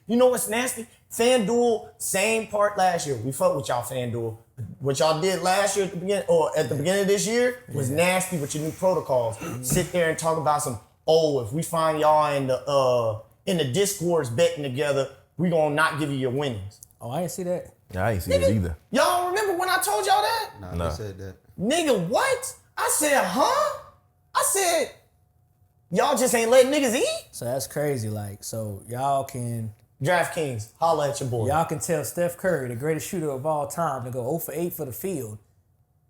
You know what's nasty? FanDuel, same part last year. We fucked with y'all, FanDuel. What y'all did last year at the beginning, or at the beginning of this year, was nasty with your new protocols. Sit there and talk about some, if we find y'all in the Discords betting together, we gonna not give you your winnings. Oh, I didn't see that. Yeah, I ain't see it either. Y'all remember when I told y'all that? Nah, they said that. Nigga, what? I said, huh? I said, y'all just ain't letting niggas eat? So that's crazy. Like, so y'all can... DraftKings, holla at your boy. Y'all can tell Steph Curry, the greatest shooter of all time, to go 0 for 8 for the field.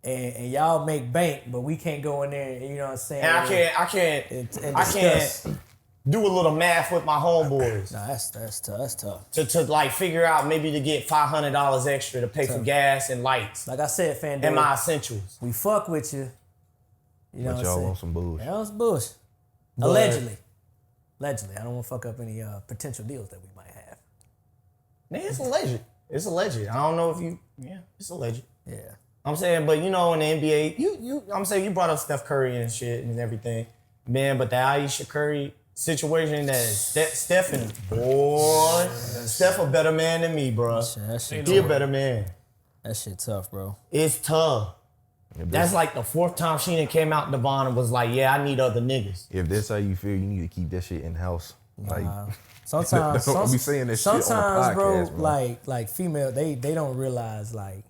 And y'all make bank, but we can't go in there, you know what I'm saying? And I can't do a little math with my homeboys. Nah, that's tough. That's tough. To like figure out maybe to get $500 extra to pay for gas and lights. Like I said, FanDuel. And my essentials. We fuck with you. You know but what y'all I'm saying? want some bullshit. That was bullshit. Allegedly. I don't want to fuck up any potential deals that we might have. Man, it's alleged. It's alleged. I don't know if you... Yeah, it's alleged. Yeah. I'm saying, but you know, in the NBA, I'm saying you brought up Steph Curry and shit and everything. Man, but the Ayesha Curry situation that Steph a better man than me, bro. He a better man. That shit tough, bro. It's tough. That's like the fourth time she done came out the bond and was like, yeah, I need other niggas. If that's how you feel, you need to keep that shit in house. Like sometimes don't be saying this shit on the podcast, bro, bro. like female, they don't realize like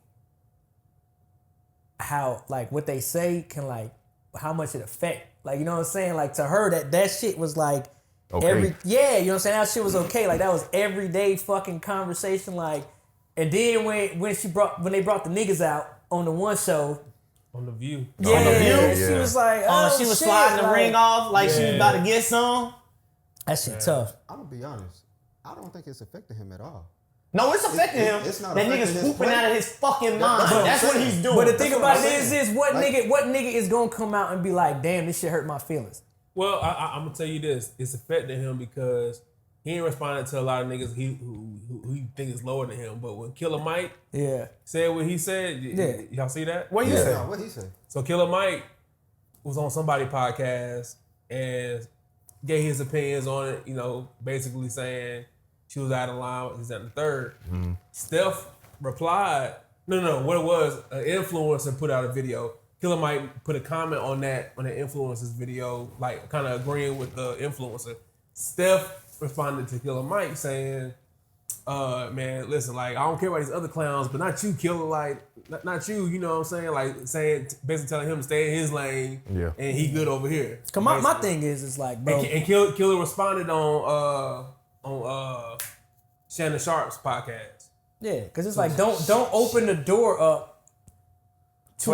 how like what they say can like how much it affect. Like, you know what I'm saying? Like to her that shit was like okay. you know what I'm saying? That shit was okay. Like that was everyday fucking conversation. Like, and then when they brought the niggas out on the one show. On The View. Yeah, On The View? she was like, she was shit, sliding the like, ring off like she was about to get some. That shit tough. I'm gonna be honest. I don't think it's affecting him at all. No, it's affecting him. It's not that affecting nigga's his pooping play. out of his fucking mind. That's what he's doing. But the thing about it I'm is what nigga is gonna come out and be like, damn, this shit hurt my feelings. Well, I'm gonna tell you this: it's affecting him because he ain't responding to a lot of niggas who he think is lower than him. But when Killer Mike said what he said, y'all see that? What he said? No, what he said? So Killer Mike was on somebody's podcast and gave his opinions on it. You know, basically saying she was out of line. He's at the third. Mm-hmm. Steph replied, "No. What it was, an influencer put out a video. Killer Mike put a comment on the influencer's video, like kind of agreeing with the influencer. Steph responded to Killer Mike saying, man, listen, like, I don't care about these other clowns, but not you, Killer, like, not you, you know what I'm saying? Like, saying, basically telling him to stay in his lane, and he good over here. Cause my thing is like, bro. And Killer responded on Shannon Sharp's podcast. Yeah, cause it's like, don't open the door up to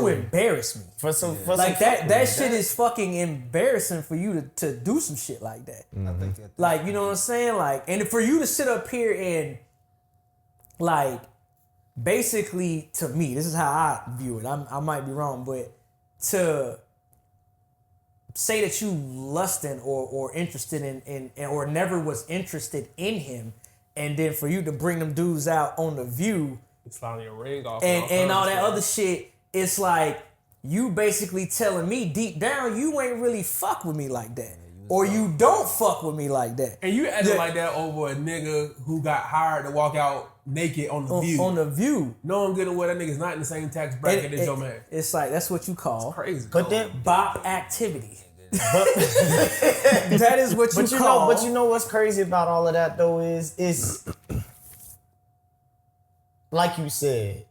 embarrass me. For some that shit is fucking embarrassing for you to do some shit like that. Mm-hmm. Like, you know what I'm saying? Like, and for you to sit up here and like basically, to me, this is how I view it. I might be wrong, but to say that you lusting or interested in or never was interested in him, and then for you to bring them dudes out on The View sliding your ring off and all that other shit, it's like you basically telling me deep down you ain't really fuck with me like that, or you don't fuck with me like that. And you acting like that over a nigga who got hired to walk out naked on The View. On The View. No one getting away. That nigga's not in the same tax bracket as your man. It's like, that's what you call crazy. But then bop activity. That is what you call. But you know what's crazy about all of that though is like you said,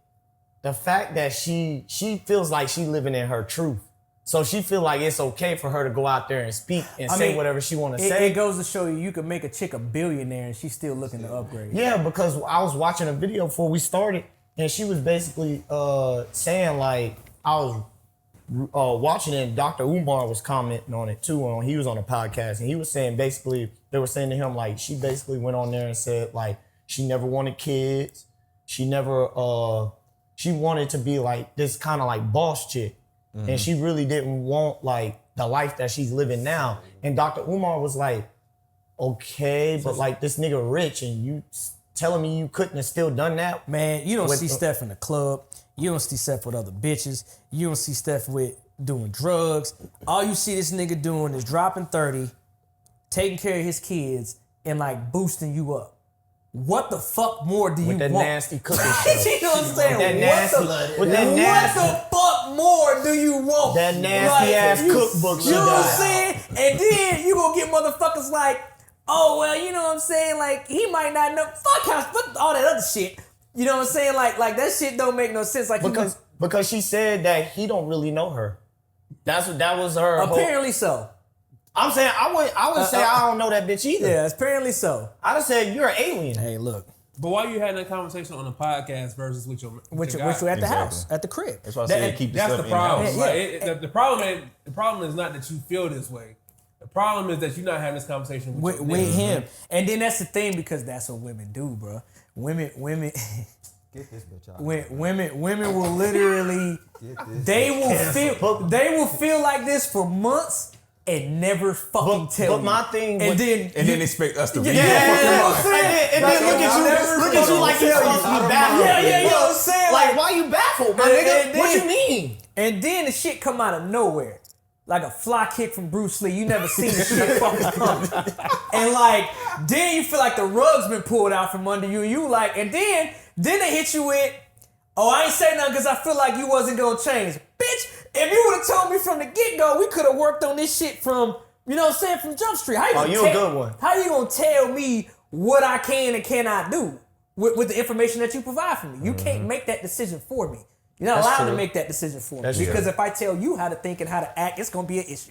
the fact that she feels like she living in her truth. So she feel like it's okay for her to go out there and speak and say whatever she want to say. It goes to show you can make a chick a billionaire and she's still looking to upgrade. Yeah, because I was watching a video before we started and she was basically saying like, I was watching it and Dr. Umar was commenting on it too. He was on a podcast and he was saying basically, they were saying to him like, she basically went on there and said like, she never wanted kids. She never, she wanted to be like this kind of like boss chick. Mm-hmm. And she really didn't want like the life that she's living now. And Dr. Umar was like, okay, but like this nigga rich and you telling me you couldn't have still done that? Man, you don't see Steph in the club. You don't see Steph with other bitches. You don't see Steph with doing drugs. All you see this nigga doing is dropping 30, taking care of his kids, and like boosting you up. what the fuck more do you With that want? nasty cooking show. You know what I'm saying? That nasty, with that What nasty, the fuck more do you want? that nasty ass cookbook she You know what I'm got. saying? And then you gonna get motherfuckers like, oh well, you know what I'm saying? Like he might not know. Fuck all that other shit. You know what I'm saying? Like that shit don't make no sense. Like Because she said that he don't really know her. That was her. apparently so. I'm saying I would say I don't know that bitch either. Yeah, apparently so. I'd have said you're an alien. Hey, look. But why you having that conversation on a podcast versus with your Which guy? you at the Exactly. house, at the crib. That's why I said keep the That's stuff the problem. in-house. Yeah. Like, the problem is not that you feel this way. The problem is that you're not having this conversation with, With him. And then that's the thing, because that's what women do, bro. Women Get this bitch out. women will literally Get this they bitch. will feel like this for months and never fucking tell But you. my thing and with- then And then expect us to be Yeah, there. yeah, Fucking yeah. right. And then look at you like you're supposed to be baffled. Yeah, you know what I'm saying? Like, why you baffled, my And nigga? then- What you mean? And then the shit come out of nowhere. Like a fly kick from Bruce Lee. You never seen the shit fucking coming. And like, then you feel like the rug's been pulled out from under you. And you like, and then they hit you with, oh, I ain't say nothing because I feel like you wasn't gonna change. Bitch, if you would have told me from the get-go, we could have worked on this shit from, you know what I'm saying, from Jump Street. How Oh, you a good one. How you gonna tell me what I can and cannot do with the information that you provide for me? You can't make that decision for me. You're not That's allowed true. to make that decision for me. That's Because true. if I tell you how to think and how to act, it's gonna be an issue.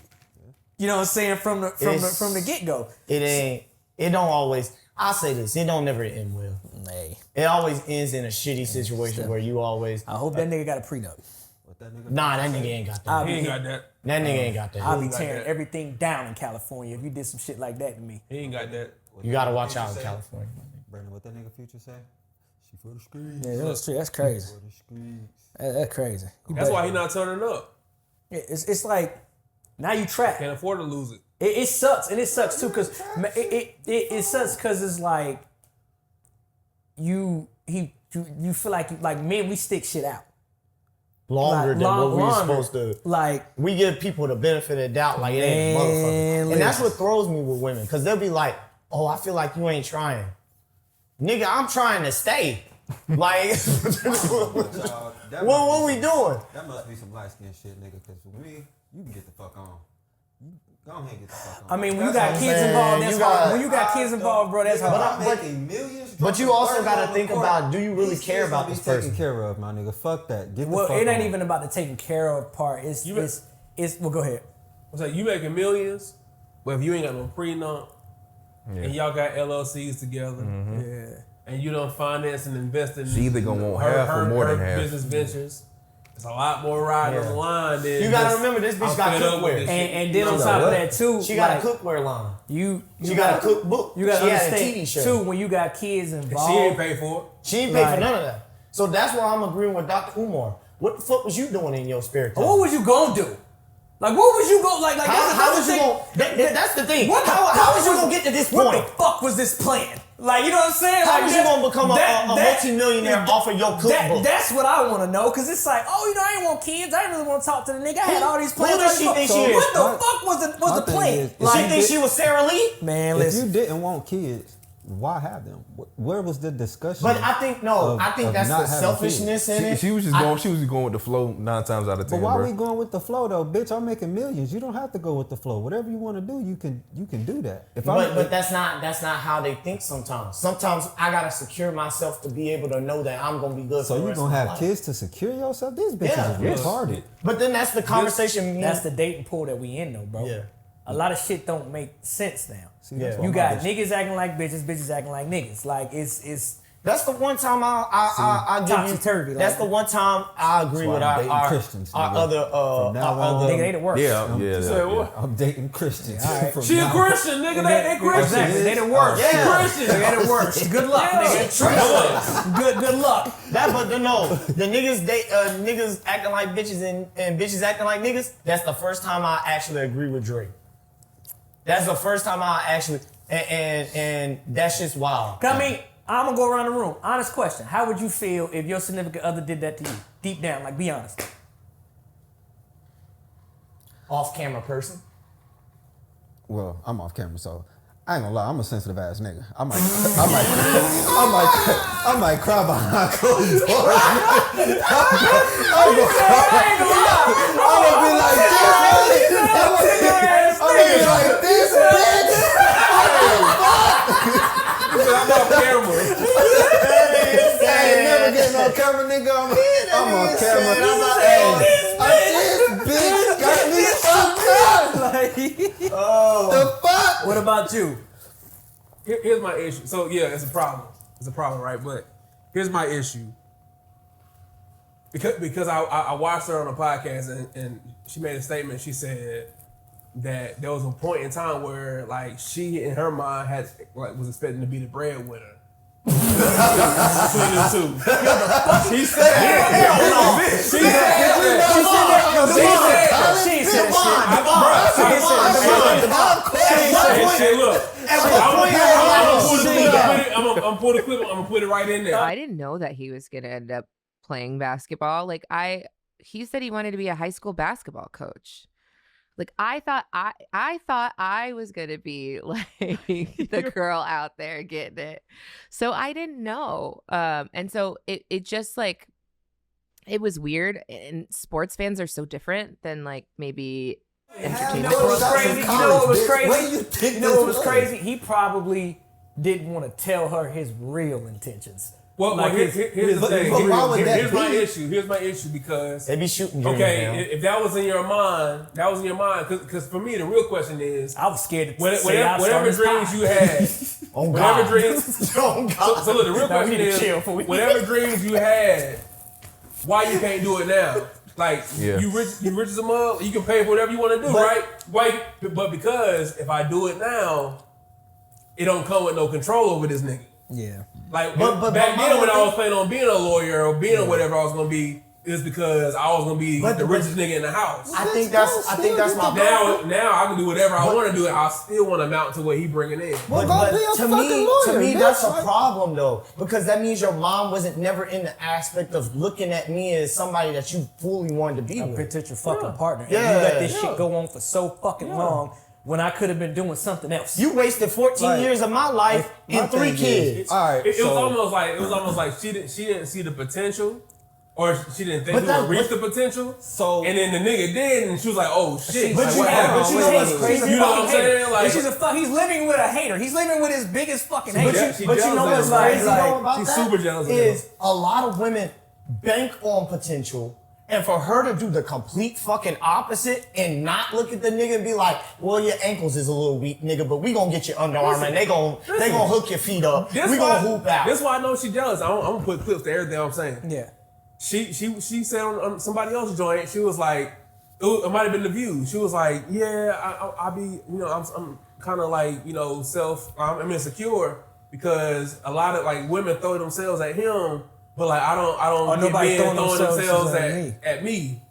You know what I'm saying? From the get-go. It don't always, I'll say this, it don't never end well. Hey, It always ends in a shitty situation where you always, I hope that nigga got a prenup. What that nigga? nah, that nigga ain't got I'll that. He ain't be, got that. That nigga ain't got I'll that. be like tearing that. everything down in California if you did some shit like that to me. He ain't got that. You gotta watch out in California. Brandon, what that nigga Future say? She for the streets. Yeah, that's true. That's crazy. For the streets. That's crazy. That's why he not turning up. It's like now you trapped. Can't afford to lose it. It sucks, and it sucks too, cause it sucks, cause it's like you feel like men, we stick shit out Longer Like, than what we were longer. supposed to. Like We give people the benefit of the doubt like it ain't a Man, motherfucker. And that's listen. what throws me with women. Cause they'll be like, oh, I feel like you ain't trying. Nigga, I'm trying to stay. Like, what we doing? That must be some light skin shit, nigga. Cause for me, you can get the fuck on. Go ahead and get the fuck on. I mean, when you That's got what kids I'm saying. involved, that's You got- hard. When you got kids involved, bro, that's hard. I'm But- making millions. But you also gotta think about, do you really care about this taken person? care of, my nigga. Fuck that. Get the Well, fuck it ain't on. even about the taking care of part. It's well, go ahead. I'm saying you making millions, but if you ain't got no prenup, and y'all got LLCs together, and you don't finance and invest in She either gonna want half or more than half. business ventures, it's a lot more riding on the line. Than You gotta just, remember, this bitch I'm got fed up with cookware. this And shit. then on got top of what? that too, She got like, a cookware line. you She got a cookbook. You gotta She had a understand TV show. too when you got kids involved. She ain't paid for it. She ain't paid Right. for none of that. So that's why I'm agreeing with Dr. Umar. What the fuck was you doing in your spare time? What was you gonna do? Like, what was you gonna like? How was you gonna? That's the thing. How was you gonna get to this What point? the fuck was this plan? Like, you know what I'm saying? How like, was you gonna become a multi-millionaire that- off of your cookbook? That's what I want to know, cause it's like, oh, you know, I ain't want kids. I didn't really want to talk to the nigga. I had all these plans. Who does she think she is? What the fuck was the my plan? thing is, She think she was Sarah Lee? Man, If listen. you didn't want kids, why have them? Where was the discussion? But I think I think of that's not the having selfishness in it. She was just going. She was going with the flow 9 times out of 10. But why bro. we going with the flow though, bitch? I'm making millions. You don't have to go with the flow. Whatever you want to do, you can do that. But that's not how they think sometimes. Sometimes I gotta secure myself to be able to know that I'm gonna be good. so for the you rest gonna of my have life. kids to secure yourself? These bitches Yeah. is retarded. But then that's the conversation. That's the dating pool that we in though, bro. Yeah. A lot of shit don't make sense now. See, that's Yeah. why You my got bitch- niggas acting like bitches, bitches acting like niggas. Like it's That's the one time I give you. Topsy-turvy, like- That's the one time I agree why with I'm our dating our, Christians, our nigga. other From now our on. other. nigga, they the worst. Yeah. I'm dating Christians. All right. From She a now- Christian, nigga. They Christian. Exactly. They the worst. Yeah. Christian. They the worst. Good luck, nigga. Good luck. That, but no, the niggas acting like bitches and bitches acting like niggas. That's the first time I actually agree with Drake. That's the first time I actually and that shit's wild. I mean, I'm gonna go around the room. Honest question: how would you feel if your significant other did that to you? Deep down, like, be honest. Off camera person. Well, I'm off camera, so I ain't gonna lie, I'm a sensitive ass nigga. I might cry behind closed doors. I'm gonna be like, this bitch. I'm off camera. I ain't never getting on camera, nigga. I'm on camera. This bitch got me fucked up. The fuck? What about you? Here's my issue. So yeah, it's a problem. It's a problem, right? But here's my issue. Because I watched her on a podcast and she made a statement. She said that there was a point in time where like she in her mind was expecting to be the breadwinner. Between the two. She said I'm gonna put a clip. I'm gonna put it right in there. I didn't know that he was gonna end up playing basketball. Like he said he wanted to be a high school basketball coach. Like I thought I was gonna be like the girl out there getting it. So I didn't know. And so it just like it was weird. And sports fans are so different than like maybe entertainment. You know what was crazy? You know what was crazy? What do you think You know what was crazy? He probably didn't want to tell her his real intentions. Well, Like here's the thing. Here's my issue. Here's my issue because They be shooting dreams, okay, man. if that was in your mind, because for me the real question is I was scared to say whatever dreams you had, Oh, whatever God. dreams. Oh, God. So look, the real Now we question need to is chill before we- whatever dreams you had, why you can't do it now? Like you rich as a mug, you can pay for whatever you want to do, right? Why? But because if I do it now, it don't come with no control over this nigga. Yeah. Like But back then when I was planning on being a lawyer or being whatever I was gonna be, is because I was gonna be the richest nigga in the house. I think that's my Now I can do whatever I want to do, and I still want to amount to what he bringing in. Well, go be a fucking lawyer, to me, bitch. that's a problem though, because that means your mom wasn't never in the aspect of looking at me as somebody that you fully wanted to be with. Potential fucking partner. And Yeah. you let this shit go on for so fucking long when I could have been doing something else. You wasted 14 years of my life and 3 kids. All right, It was almost like she didn't see the potential, or she didn't think But we that- would reach the potential. So- and then the nigga did, and she was like, "Oh shit!" But like, you what know- happened? but you know what's crazy? You know what I'm saying? And Like, he's living with a hater. He's living with his biggest fucking But hater. she But you know jealous what's of him. crazy Like, though about she's that? super jealous of is him. a lot of women bank on potential, and for her to do the complete fucking opposite and not look at the nigga and be like, well, your ankles is a little weak, nigga, but we gonna get your underarm and they gonna hook your feet up. We gonna hoop out. That's why I know she jealous. I'm gonna put clips to everything I'm saying. Yeah. She said on somebody else's joint, she was like, it might have been The View. She was like, yeah, I be, you know, I'm kind of like, you know, I'm insecure because a lot of like women throw themselves at him, but like I don't get nobody men throwing throwing themselves themselves at me.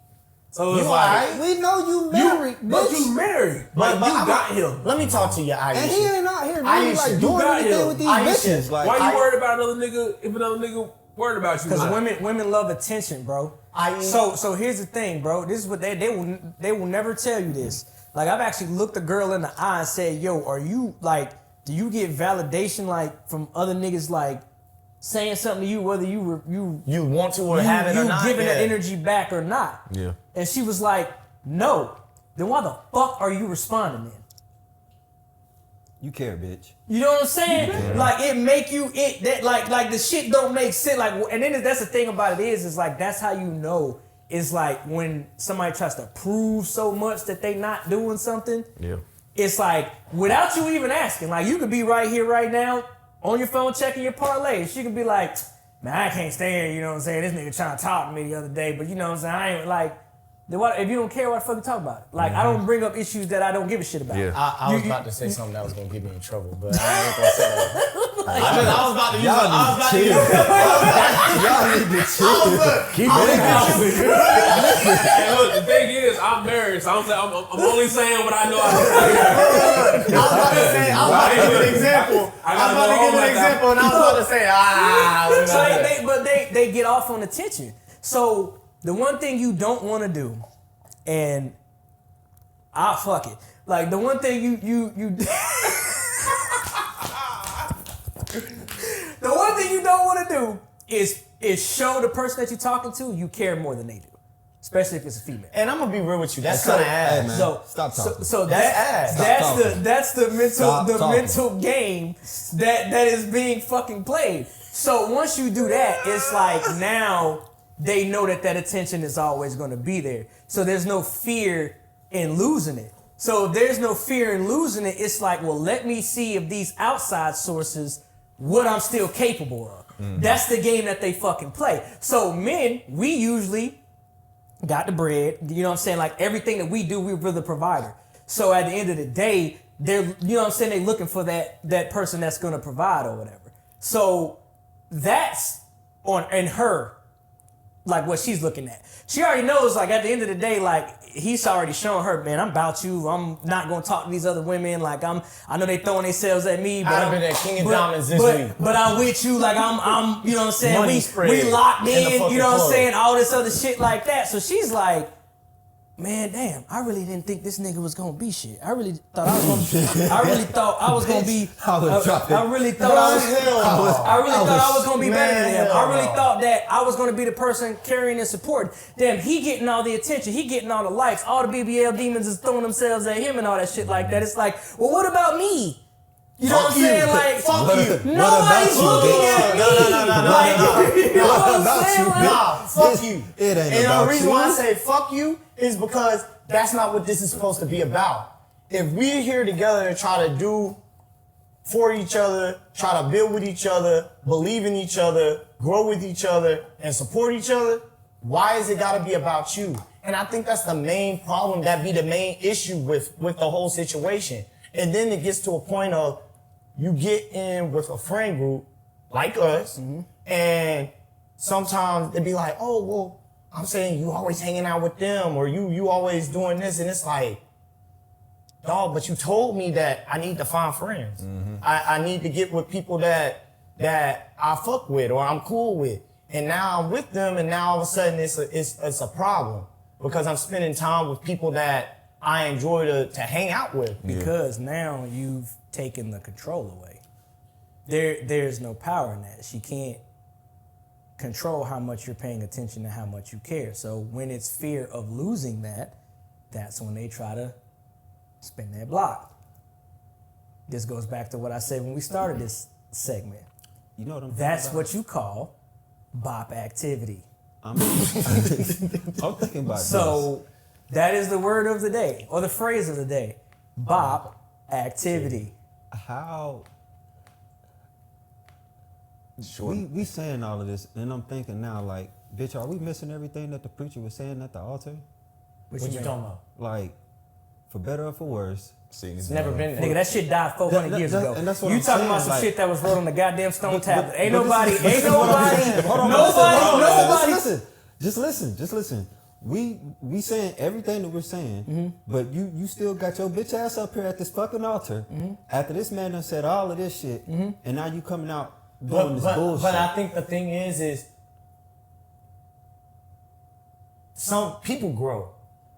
So it's You like, alright? We know you married, but bitch. you married, but you got him. Let me talk to you, Ayesha. And he ain't out here really Ayesha, like you doing got anything him. with these Ayesha, bitches. Like, Why you worried about another nigga if another nigga worried about you? Because Like, women love attention, bro. So here's the thing, bro. This is what they will never tell you this. Like I've actually looked a girl in the eye and said, "Yo, are you like? Do you get validation like from other niggas like saying something to you, whether you want to or have it or not? giving Yeah. that energy back or not?" Yeah. And she was like, "No." Then why the fuck are you responding then? you care, bitch. You know what I'm saying? Like it make you like the shit don't make sense. Like, and then that's the thing about it is like that's how you know it's like when somebody tries to prove so much that they not doing something. Yeah. It's like without you even asking. Like you could be right here right now on your phone checking your parlay. She could be like, "Man, I can't stand. You know what I'm saying? This nigga trying to talk to me the other day, but you know what I'm saying? I ain't like." Then what, if you don't care, why the fuck you talk about it? Like I don't bring up issues that I don't give a shit about. Yeah. I was about to say something that was gonna get me in trouble, but I ain't gonna say that. I was about to use Y'all need to chill. Keep it. hey, look, the thing is, I'm married, so I'm only saying what I know I can say. I was about to say, I was about to give an example. I was about to give an example, and I was about to say, So they get off on attention. So the one thing you don't want to do, and fuck it. Like the one thing you The one thing you don't want to do is show the person that you're talking to you care more than they do, especially if it's a female. And I'm gonna be real with you. That's kind of ass. Hey, man, So stop talking. So That's that's the mental talking. mental game that is being fucking played. So once you do that, it's like now they know that attention is always going to be there. So there's no fear in losing it. So if there's no fear in losing it, it's like, well, let me see if these outside sources what I'm still capable of. That's the game that they fucking play. So men, we usually got the bread, you know what I'm saying? Like everything that we do, we're the provider. So at the end of the day, they're, you know what I'm saying? They're looking for that person that's going to provide or whatever. So that's in her, like what she's looking at. She already knows, like at the end of the day, like he's already shown her, man, I'm about you. I'm not gonna talk to these other women. Like I know they throwing themselves at me, but I've been at King of Diamonds this week. But I'm with you. Like I'm, you know what I'm saying? Money We spread locked in the in. fucking You know what I'm club. saying? All this other shit like that. So she's like, man, damn, I really didn't think this nigga was gonna be shit. I really thought I was gonna be. I really thought I was gonna be. I really thought I was gonna be better than him. I really thought that I was gonna be the person carrying and supporting. Damn, he getting all the attention. He getting all the likes. All the BBL demons is throwing themselves at him and all that shit like that. It's like, well, what about me? You know what I'm saying? Like, Fuck you. nobody's looking at me. You know what I'm saying? Like, Nah, fuck you. It ain't and about the reason you. why I say fuck you is because that's not what this is supposed to be about. If we're here together and try to do for each other, try to build with each other, believe in each other, grow with each other, and support each other, why is it gotta be about you? And I think that's the main problem, that be the main issue with the whole situation. And then it gets to a point of you get in with a friend group like us, and sometimes they be like, oh, well, I'm saying you always hanging out with them, or you always doing this, and it's like, dog, but you told me that I need to find friends. I need to get with people that I fuck with or I'm cool with. And now I'm with them, and now all of a sudden it's a problem because I'm spending time with people that I enjoy to hang out with. Because now you've taken the control away. There's no power in that. She can't control how much you're paying attention and how much you care. So when it's fear of losing that, that's when they try to spin that block. This goes back to what I said when we started this segment. You know what I'm That's what you call bop activity. I'm thinking about So that is the word of the day, or the phrase of the day. Bop activity. this. How we saying all of this, and I'm thinking now, like, bitch, are we missing everything that the preacher was saying at the altar? What What you talking about? Like, for better or for worse. It's never been Nigga, that shit died 400 years ago. And that's what you I'm talking saying, about some like- shit that was wrote on the goddamn stone tablet. Ain't But nobody. this is what I'm saying. Hold on, Nobody. Just listen. We saying everything that we're saying, but you still got your bitch ass up here at this fucking altar after this man done said all of this shit, and now you coming out doing this bullshit. But I think the thing is some people grow,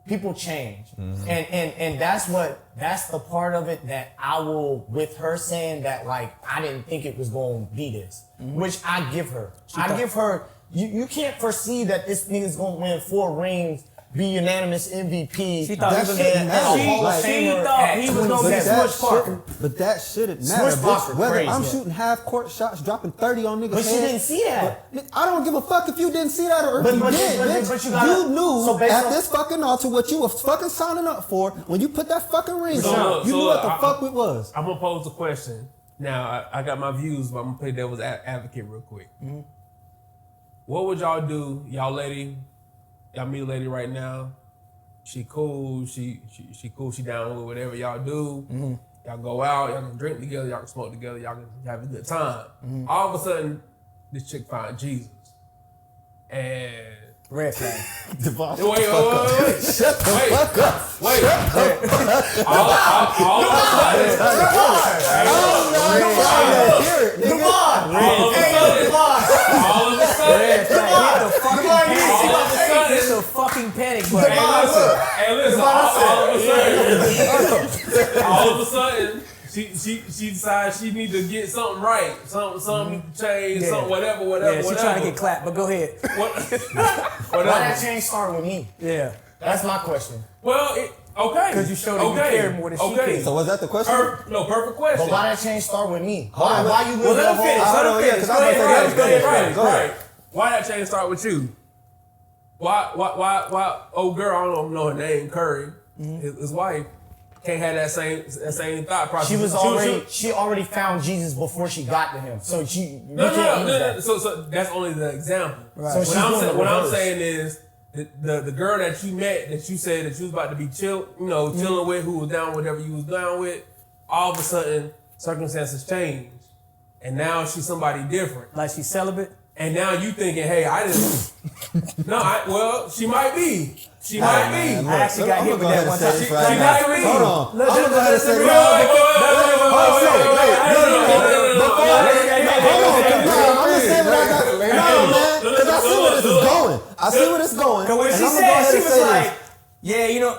people change, and that's the part of it that I will, with her saying that, like, I didn't think it was going to be this, which I give her. You can't foresee that this nigga's going to win 4 rings, be unanimous MVP. She thought he was he was gonna be Smush Parker. But that shouldn't Smush matter. Parker Bitch, whether crazy, I'm yeah. shooting half court shots, dropping 30 on niggas' But she heads, didn't see that. but I don't give a fuck if you didn't see that or if you did, bitch. but you gotta- knew so based at on- this fucking altar what you was fucking signing up for when you put that fucking ring So on. look, You so knew what the look, fuck it was. I'm gonna pose a question. Now I got my views, but I'm gonna play devil's advocate real quick. What would y'all do, y'all lady? Y'all meet a lady right now. She cool. She cool. She down with whatever y'all do. Y'all go out. Y'all can drink together. Y'all can smoke together. Y'all can have a good time. All of a sudden, this chick find Jesus, and Red flag. wait. Shut the fuck up. Wait. All of a sudden, It's a fucking panic button. Hey, listen. All of a sudden, she she decides she need to get something right, something change, something whatever. Yeah, she trying to get clapped, but go ahead. Why that change start with me? Yeah. That's my question. Well, okay. Because you showed her you cared more than she cared. So was that the question? Perfect question. But why that change start with me? Why you live Well, let him finish. Hold on, yeah, because I'm going to say Right. Why that change start with you? Why? Old girl, I don't know her name, Curry, his wife, can't have that same thought process. She already found Jesus before she got to him. So No. So that's only the example. Right. So What I'm saying is the girl that you met, that you said that you was about to be chilling with, who was down with whatever you was down with, all of a sudden circumstances change, and now she's somebody different. Like she's celibate. And now you thinking, hey, I didn't. Well, she might be. She might be. I actually got hit with that one time. She might be. Hold on. I'm going to go ahead and say I see where this is going. Because when she said, she was like, yeah, you know.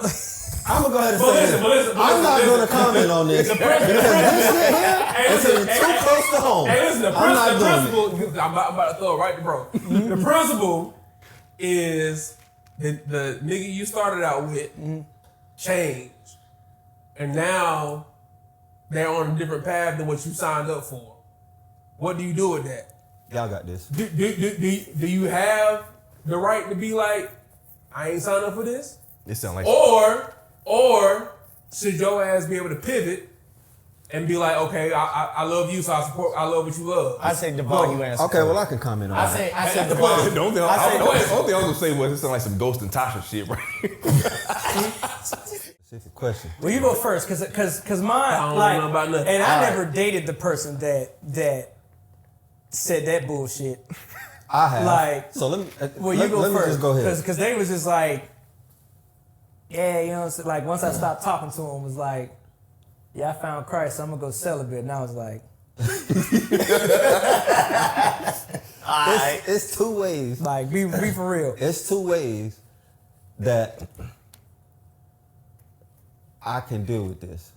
I'm going to go ahead and say this. I'm not going to comment on this because this shit here is hitting too close to home. Hey, listen, the principle, I'm about to throw it right to bro. The principle is the nigga you started out with changed. And now they're on a different path than what you signed up for. What do you do with that? Y'all got this. Do you have the right to be like, I ain't signed up for this? It sound like Or should your ass be able to pivot and be like, okay, I love you, so I love what you love. I say Devon, you answer. Okay, well I can comment on that. I say Devon. the only thing I was gonna say was it sound like some Ghost and Tasha shit, right? Specific question. Well, you go first, cause mine, I don't know about nothing. and I never dated the person that said that bullshit. I have. Like, so let me. Well, let you go me first, just go ahead. because they was just like, yeah, you know, so like once I stopped talking to him, was like, yeah, I found Christ, so I'm gonna go celibate, and I was like, it's two ways. like be for real. It's two ways that I can deal with this.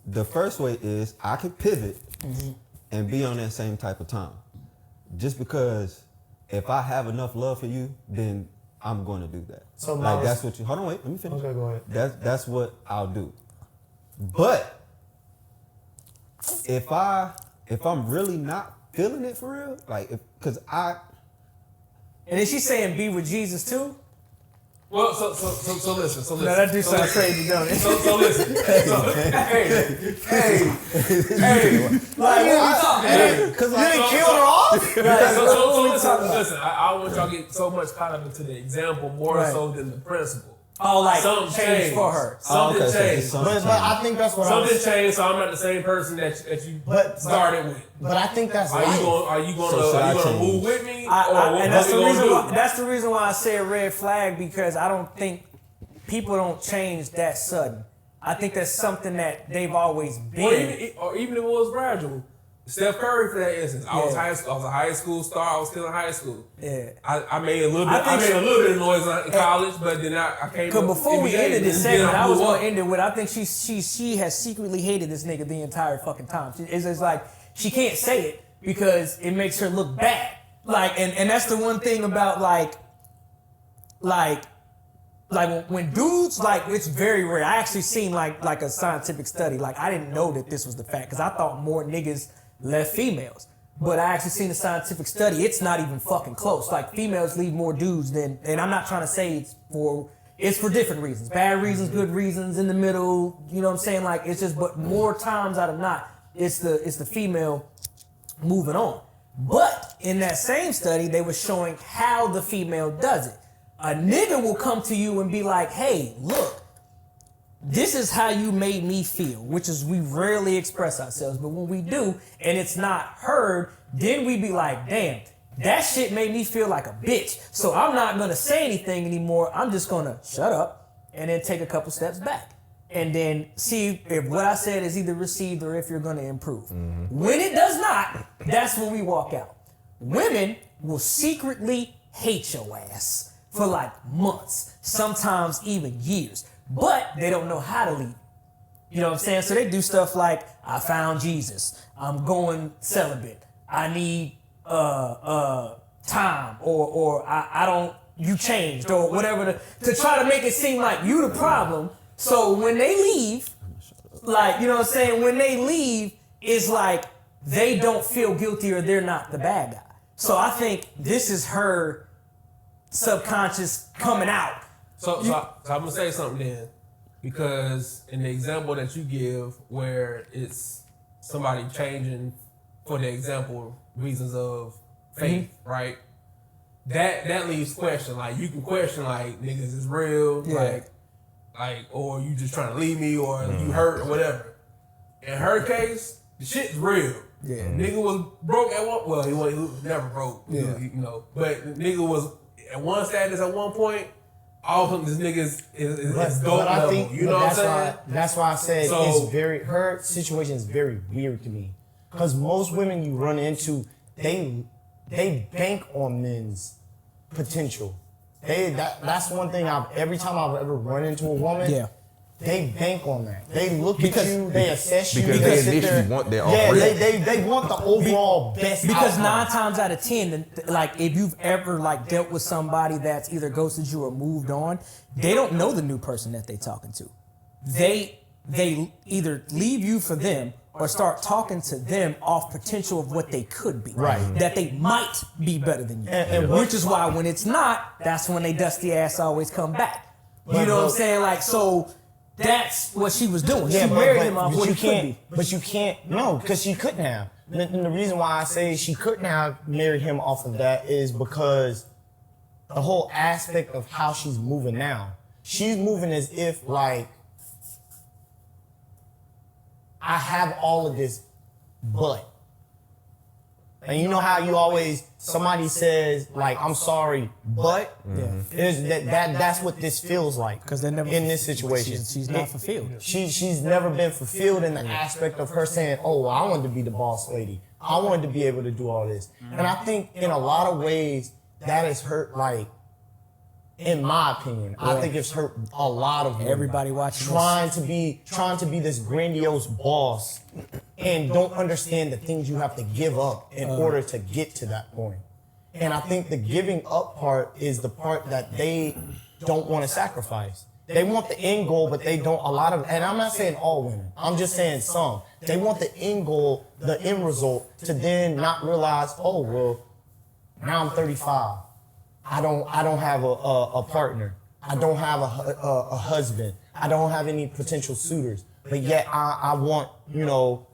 The first way is I can pivot and be on that same type of time. Just because if I have enough love for you, then I'm going to do that. So like that's what you. Hold on, wait. Let me finish. Okay, go ahead. That's what I'll do. But if I'm really not feeling it for real, like because And then she's saying be with Jesus too. Well, so listen. No, that do sound crazy, don't it? So listen. Hey. Like, what are we talking about? because You didn't kill her off? Listen, I want y'all to get so much caught up into the example more so than the principle. Oh, like Something change changed for her. Something okay, so changed. just something But I think that's what Something changed, so I'm not the same person that you started with. But I think that's Are you life. gonna move with me? And that's what the we reason. gonna do? That's the reason why I say red flag, because I don't think people don't change that sudden. I think that's something that they've always been. Or even if it was gradual. Steph Curry, for that instance, I was a high school star. I was still in high school. Yeah. I made a little bit of noise in college, but then I came. Because before we ended this then segment, I was blew going up. to end it with, I think she has secretly hated this nigga the entire fucking time. It's just like, she can't say it because it makes her look bad. Like, and that's the one thing about like when dudes, like, it's very rare. I actually seen like a scientific study. Like, I didn't know that this was the fact because I thought more niggas left females. But I actually seen a scientific study. It's not even fucking close. Like, females leave more dudes than, and I'm not trying to say it's for different reasons. Bad reasons, good reasons, in the middle, you know what I'm saying? Like, it's just, but more times out of not, it's the female moving on. But in that same study, they were showing how the female does it. A nigga will come to you and be like, hey, look, this is how you made me feel, which is we rarely express ourselves. But when we do, and it's not heard, then we be like, damn, that shit made me feel like a bitch. So I'm not going to say anything anymore. I'm just going to shut up and then take a couple steps back. And then see if what I said is either received or if you're going to improve. When it does not, that's when we walk out. Women will secretly hate your ass for like months, sometimes even years. But they don't know how to leave. You know what I'm saying? So they do stuff like, I found Jesus. I'm going celibate. I need time, or I don't, you changed, or whatever, to try to make it seem like you the problem. So when they leave, like, you know what I'm saying? When they leave, it's like they don't feel guilty or they're not the bad guy. So I think this is her subconscious coming out. So I'm gonna say something then, because in the example that you give, where it's somebody changing for the example reasons of faith, right? That leaves question. Like, you can question, like, niggas is real, like, or you just trying to leave me, or you hurt, or whatever. In her case, the shit's real. Yeah. Nigga was broke at one. Well, he was never broke. Yeah. You know, but nigga was at one status at one point. All of them, this nigga is dope level. You know what I'm saying? That's why I said her situation is very weird to me. Because most women you run into, they bank on men's potential. That's one thing every time I've ever run into a woman, they bank on that. They look at you, they assess you. Because they initially want their own. They want the overall best. Because outcome. 9 times out of 10, like, if you've ever like dealt with somebody that's either ghosted you or moved on, they don't know the new person that they talking to. They either leave you for them or start talking to them off potential of what they could be. Right. That they might be better than you. And which is why when it's not, that's when they dusty ass always come back. You know what I'm saying? Like, so that's what she was doing. She married him off what he could be. But you can't, no, because she couldn't have. And the reason why I say she couldn't have married him off of that is because the whole aspect of how she's moving now. She's moving as if, like, I have all of this, but. And you know how you always, somebody says, like, I'm sorry, but that's what this feels like. Because they're never in this situation. She's not fulfilled. She's never been fulfilled in the aspect of her saying, oh, well, I wanted to be the boss lady. I wanted to be able to do all this. And I think in a lot of ways that has hurt, like, in my opinion, I think it's hurt a lot of women. Everybody watching trying to be this grandiose boss and don't understand the things you have to give up in order to get to that point. And I think the giving up part is the part that they don't want to sacrifice. They want the end goal, but they don't, and I'm not saying all women, I'm just saying some. They want the end goal, the end result, to then not realize, oh, well, now I'm 35. I don't have a partner. I don't have a husband. I don't have any potential suitors. But yet I want,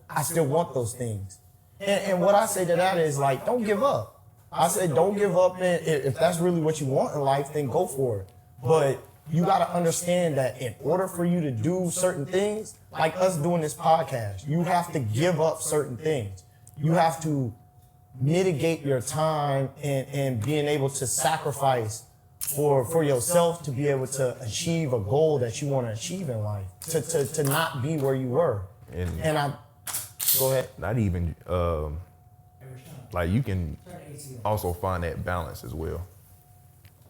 I still want those things. And what I say to that is, like, don't give up. I say don't give up, and if that's really what you want in life, then go for it. But you got to understand that in order for you to do certain things, like us doing this podcast, you have to give up certain things. You have to mitigate your time and being able to sacrifice for yourself to be able to achieve a goal that you want to achieve in life, to not be where you were. And I go ahead. Not even like, you can also find that balance as well.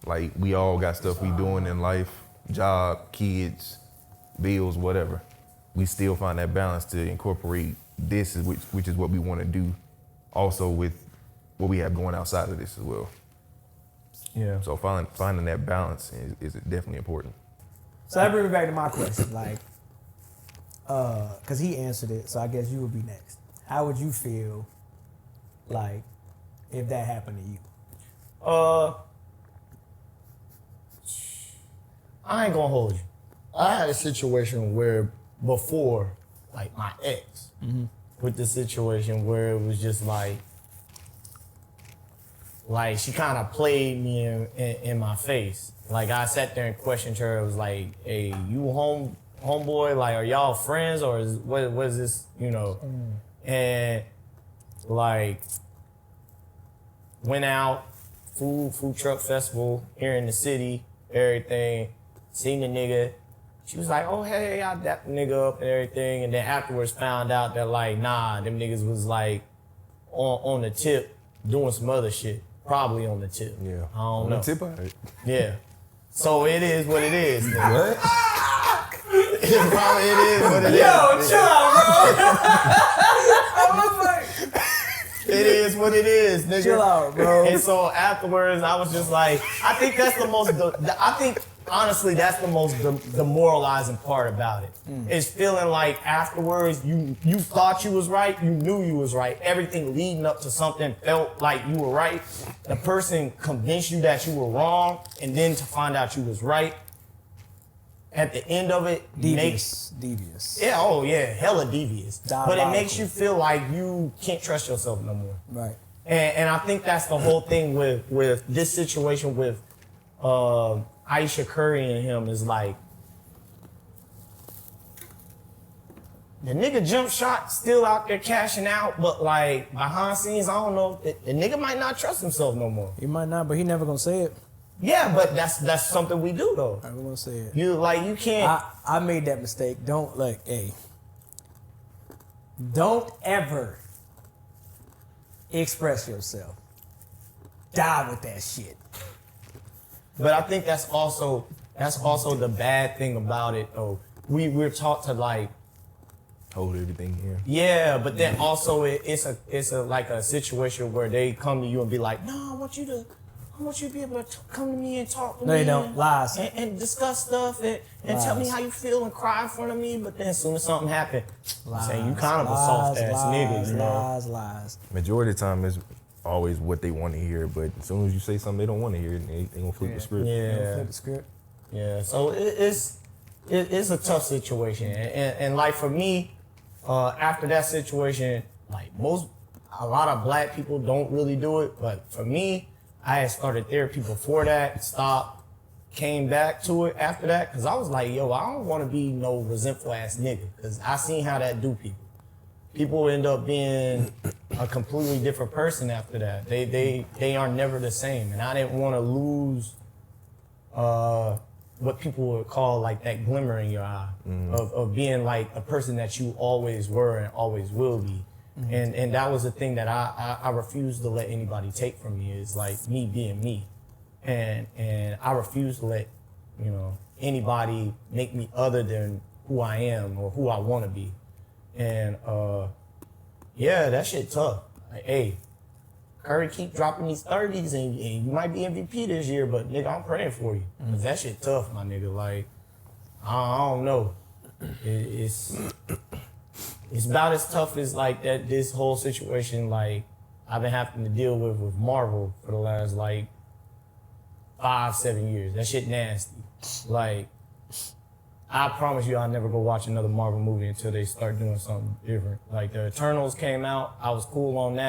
Like, we all got stuff we doing in life, job, kids, bills, whatever. We still find that balance to incorporate this, which is what we want to do, also with what we have going outside of this as well. Yeah. So finding that balance is definitely important. So that brings me back to my question, like, because he answered it, so I guess you would be next. How would you feel, like, if that happened to you? I ain't gonna hold you. I had a situation where before, like, my ex, with the situation where it was just like she kind of played me in my face. Like, I sat there and questioned her. It was like, hey, you homeboy, like, are y'all friends, or what is this, And, like, went out, food truck festival here in the city, everything, seen the nigga. She was like, oh, hey, I dapped the nigga up and everything. And then afterwards found out that, like, nah, them niggas was, like, on the tip doing some other shit. Probably on the tip. Yeah. I don't know. On the tip of it. Yeah. So it is what it is. What? is what it is. Yo, chill out, bro. I was like, It is what it is, nigga. chill out, bro. And so afterwards, I was just like, I think that's the most. I think honestly, that's the most demoralizing part about it. Is feeling like afterwards, you thought you was right, you knew you was right. Everything leading up to something felt like you were right. The person convinced you that you were wrong, and then to find out you was right. At the end of it, Devious. yeah, oh yeah, hella devious. But it makes Diabolical. you feel like you can't trust yourself no more. Right. And I think that's the whole thing with this situation with Ayesha Curry and him is like, the nigga jump shot still out there cashing out, but like behind scenes, I don't know, the nigga might not trust himself no more. He might not, but he never gonna say it. Yeah, but that's something we do though. I'm gonna say it. You can't. I made that mistake. Don't ever express yourself. Die with that shit. But I think that's also the bad thing about it though. We're taught to like Hold everything here. yeah, but then also it's a like a situation where they come to you and be like, no, I want you to be able to come to me and talk to me. No, they don't. Lies. And discuss stuff and tell me how you feel and cry in front of me. But then as soon as something happened, I'm saying you kind of a soft ass nigga, you know? Lies. Majority of the time is always what they want to hear, but as soon as you say something they don't want to hear, they gonna flip the script. Yeah. Flip the script. Yeah, so it's a tough situation, and like for me, after that situation, like a lot of black people don't really do it, but for me, I had started therapy before that, stopped, came back to it after that, cause I was like, yo, I don't want to be no resentful ass nigga, cause I seen how that do people. People end up being a completely different person after that. They are never the same, and I didn't want to lose what people would call like that glimmer in your eye of being like a person that you always were and always will be. And that was the thing that I refused to let anybody take from me, is like me being me. And I refuse to let, anybody make me other than who I am or who I want to be. And yeah, that shit tough. Like, hey, Curry keep dropping these 30s and you might be MVP this year, but nigga, I'm praying for you. Cause that shit tough, my nigga. Like, I don't know. It's about as tough as like that, this whole situation, like I've been having to deal with Marvel for the last like 5-7 years. That shit nasty. Like, I promise you I'll never go watch another Marvel movie until they start doing something different. Like the Eternals came out, I was cool on that.